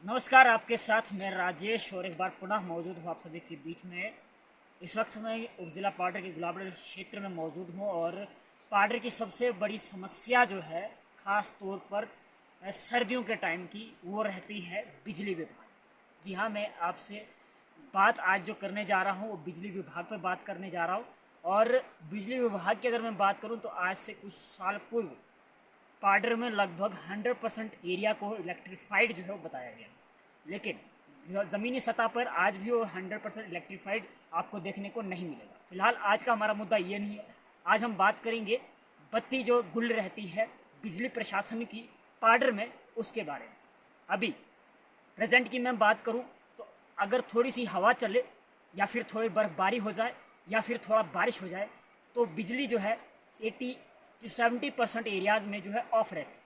नमस्कार, आपके साथ मैं राजेश और एक बार पुनः मौजूद हूँ आप सभी के बीच में। इस वक्त मैं उपजिला पाडर के गुलाबगढ़ क्षेत्र में मौजूद हूँ और पाडर की सबसे बड़ी समस्या जो है ख़ास तौर पर सर्दियों के टाइम की वो रहती है बिजली विभाग। जी हाँ, मैं आपसे बात आज जो करने जा रहा हूँ वो बिजली विभाग पर बात करने जा रहा हूँ। और बिजली विभाग की अगर मैं बात करूँ तो आज से कुछ साल पूर्व पाडर में लगभग 100% एरिया को इलेक्ट्रीफाइड जो है वो बताया गया, लेकिन ज़मीनी सतह पर आज भी वो 100% इलेक्ट्रीफाइड आपको देखने को नहीं मिलेगा। फिलहाल आज का हमारा मुद्दा ये नहीं है। आज हम बात करेंगे बत्ती जो गुल रहती है बिजली प्रशासन की पाडर में, उसके बारे में। अभी प्रेजेंट की मैं बात करूं तो अगर थोड़ी सी हवा चले या फिर थोड़ी बर्फबारी हो जाए या फिर थोड़ा बारिश हो जाए तो बिजली जो है 80 से 70% एरियाज़ में जो है ऑफ रहती है।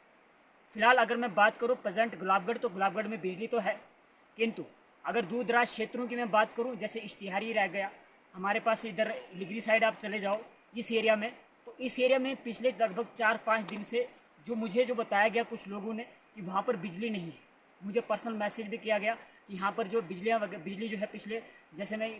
फिलहाल अगर मैं बात करूं प्रेजेंट गुलाबगढ़, तो गुलाबगढ़ में बिजली तो है, किंतु अगर दूर दराज क्षेत्रों की मैं बात करूं जैसे इश्तिहारी रह गया, हमारे पास इधर लिगरी साइड आप चले जाओ इस एरिया में, तो इस एरिया में पिछले लगभग 4-5 दिन से जो बताया गया कुछ लोगों ने कि वहाँ पर बिजली नहीं है। मुझे पर्सनल मैसेज भी किया गया कि यहाँ पर जो बिजली जो है पिछले, जैसे मैं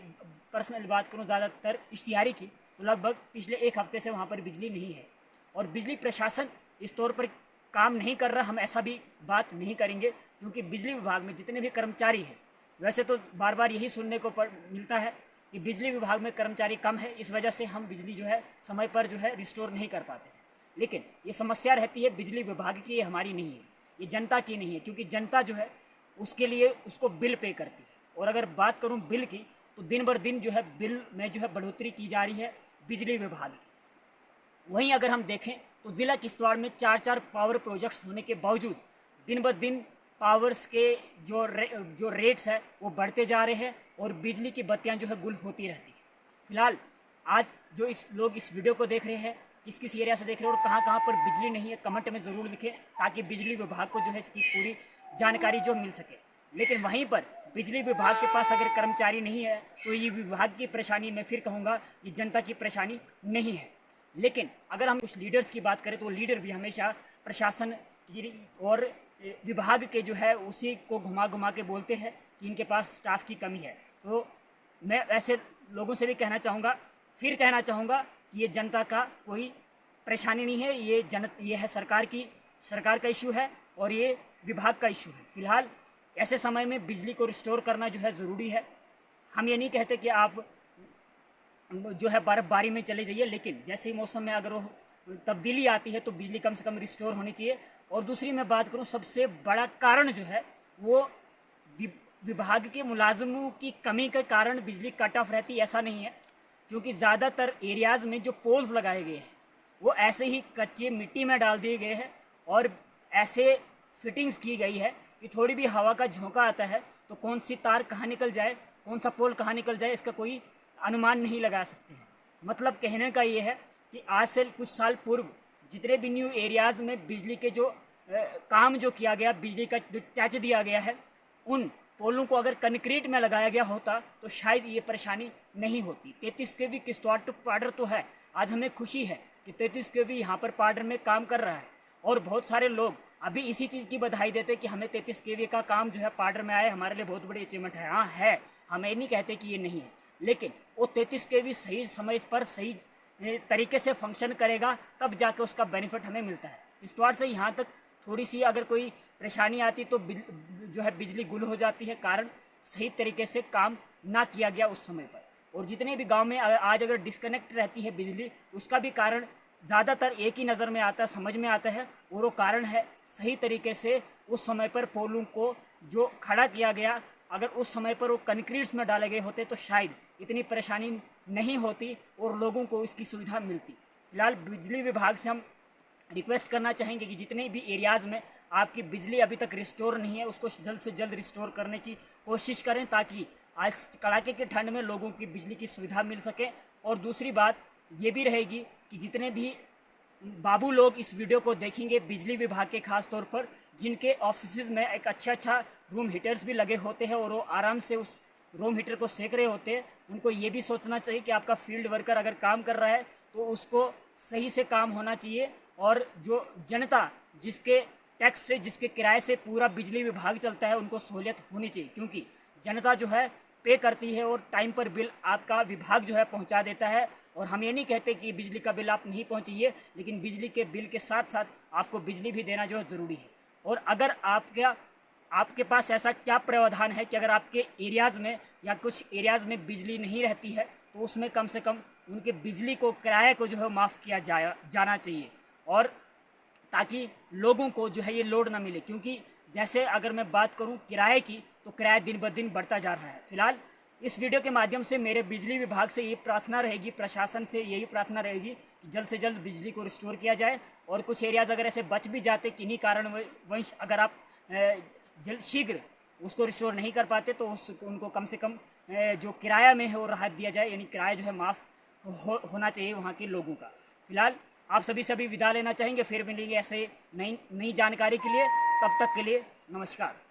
पर्सनल बात करूँ ज़्यादातर इश्तिहारी की, तो लगभग पिछले एक हफ्ते से वहाँ पर बिजली नहीं है। और बिजली प्रशासन इस तौर पर काम नहीं कर रहा, हम ऐसा भी बात नहीं करेंगे, क्योंकि बिजली विभाग में जितने भी कर्मचारी हैं, वैसे तो बार बार यही सुनने को मिलता है कि बिजली विभाग में कर्मचारी कम है, इस वजह से हम बिजली जो है समय पर जो है रिस्टोर नहीं कर पाते हैं। लेकिन ये समस्या रहती है बिजली विभाग की, ये हमारी नहीं है, ये जनता की नहीं है, क्योंकि जनता जो है उसके लिए उसको बिल पे करती है। और अगर बात करूँ बिल की, तो दिन बर दिन जो है बिल में जो है बढ़ोतरी की जा रही है बिजली विभाग की। वहीं अगर हम देखें तो ज़िला किश्तवाड़ में 4-4 पावर प्रोजेक्ट्स होने के बावजूद दिन बर दिन पावर्स के जो रेट्स है वो बढ़ते जा रहे हैं और बिजली की बत्तियां जो है गुल होती रहती है। फिलहाल आज जो इस लोग इस वीडियो को देख रहे हैं, किस किस एरिया से देख रहे हैं और कहाँ कहाँ पर बिजली नहीं है, कमेंट में ज़रूर लिखें, ताकि बिजली विभाग को जो है इसकी पूरी जानकारी जो मिल सके। लेकिन वहीं पर बिजली विभाग के पास अगर कर्मचारी नहीं है तो ये विभाग की परेशानी, मैं फिर कहूँगा, ये जनता की परेशानी नहीं है। लेकिन अगर हम कुछ लीडर्स की बात करें तो लीडर भी हमेशा प्रशासन की और विभाग के जो है उसी को घुमा घुमा के बोलते हैं कि इनके पास स्टाफ की कमी है। तो मैं ऐसे लोगों से भी कहना चाहूँगा कि ये जनता का कोई परेशानी नहीं है, ये है सरकार का इशू है और ये विभाग का इशू है। फिलहाल ऐसे समय में बिजली को रिस्टोर करना जो है ज़रूरी है। हम ये नहीं कहते कि आप जो है बर्फबारी में चले जाइए, लेकिन जैसे ही मौसम में अगर वो तब्दीली आती है तो बिजली कम से कम रिस्टोर होनी चाहिए। और दूसरी मैं बात करूँ, सबसे बड़ा कारण जो है वो विभाग के मुलाजमों की कमी के कारण बिजली कट ऑफ रहती है, ऐसा नहीं है, क्योंकि ज़्यादातर एरियाज़ में जो पोल्स लगाए गए हैं वो ऐसे ही कच्चे मिट्टी में डाल दिए गए हैं और ऐसे फिटिंग्स की गई है कि थोड़ी भी हवा का झोंका आता है तो कौन सी तार कहाँ निकल जाए, कौन सा पोल कहाँ निकल जाए, इसका कोई अनुमान नहीं लगा सकते हैं। मतलब कहने का ये है कि आज से कुछ साल पूर्व जितने भी न्यू एरियाज़ में बिजली के जो काम जो किया गया, बिजली का जो टैच दिया गया है, उन पोलों को अगर कंक्रीट में लगाया गया होता तो शायद ये परेशानी नहीं होती। 33 केवी किश्तवाड़ टू पाडर तो है, आज हमें खुशी है कि 33 केवी यहाँ पर पाडर में काम कर रहा है और बहुत सारे लोग अभी इसी चीज़ की बधाई देते हैं कि हमें 33 केवी का काम जो है पाडर में आए, हमारे लिए बहुत बड़ी अचीवमेंट है। हाँ है, हम ये नहीं कहते कि ये नहीं है, लेकिन वो 33 केवी सही समय पर सही तरीके से फंक्शन करेगा तब जाके उसका बेनिफिट हमें मिलता है। किश्तवाड़ से यहाँ तक थोड़ी सी अगर कोई परेशानी आती तो जो है बिजली गुल हो जाती है, कारण सही तरीके से काम ना किया गया उस समय पर। और जितने भी गांव में आज अगर डिस्कनेक्ट रहती है बिजली, उसका भी कारण ज़्यादातर एक ही नज़र में आता है, समझ में आता है, और वो कारण है सही तरीके से उस समय पर पोलों को जो खड़ा किया गया, अगर उस समय पर वो कंक्रीट्स में डाले गए होते तो शायद इतनी परेशानी नहीं होती और लोगों को इसकी सुविधा मिलती। फिलहाल बिजली विभाग से हम रिक्वेस्ट करना चाहेंगे कि जितने भी एरियाज़ में आपकी बिजली अभी तक रिस्टोर नहीं है उसको जल्द से जल्द रिस्टोर करने की कोशिश करें, ताकि आज कड़ाके की ठंड में लोगों की बिजली की सुविधा मिल सके। और दूसरी बात ये भी रहेगी कि जितने भी बाबू लोग इस वीडियो को देखेंगे बिजली विभाग के, खास तौर पर जिनके ऑफिस में एक अच्छा रूम हीटर्स भी लगे होते हैं और वो आराम से उस रूम हीटर को सेक रहे होते हैं, उनको ये भी सोचना चाहिए कि आपका फील्ड वर्कर अगर काम कर रहा है तो उसको सही से काम होना चाहिए। और जो जनता जिसके टैक्स से, जिसके किराए से पूरा बिजली विभाग चलता है, उनको सहूलियत होनी चाहिए, क्योंकि जनता जो है पे करती है और टाइम पर बिल आपका विभाग जो है पहुंचा देता है। और हम ये नहीं कहते कि बिजली का बिल आप नहीं पहुंचाइए, लेकिन बिजली के बिल के साथ साथ आपको बिजली भी देना जो है ज़रूरी है। और अगर आपके पास ऐसा क्या प्रावधान है कि अगर आपके एरियाज़ में या कुछ एरियाज़ में बिजली नहीं रहती है, तो उसमें कम से कम उनके बिजली को, किराए को जो है माफ़ किया जाना चाहिए, और ताकि लोगों को जो है ये लोड ना मिले। क्योंकि जैसे अगर मैं बात करूं किराए की, तो किराया दिन ब दिन बढ़ता जा रहा है। फिलहाल इस वीडियो के माध्यम से मेरे बिजली विभाग से ये प्रार्थना रहेगी, प्रशासन से यही प्रार्थना रहेगी कि जल्द से जल्द बिजली को रिस्टोर किया जाए। और कुछ एरियाज़ अगर ऐसे बच भी जाते किन्हीं कारणवश, अगर आप शीघ्र उसको रिस्टोर नहीं कर पाते, तो उनको कम से कम जो किराया में है वो राहत दिया जाए, यानी किराया जो है माफ़ होना चाहिए वहाँ के लोगों का। फिलहाल आप सभी विदा लेना चाहेंगे, फिर मिलेंगे ऐसे नई जानकारी के लिए। तब तक के लिए नमस्कार।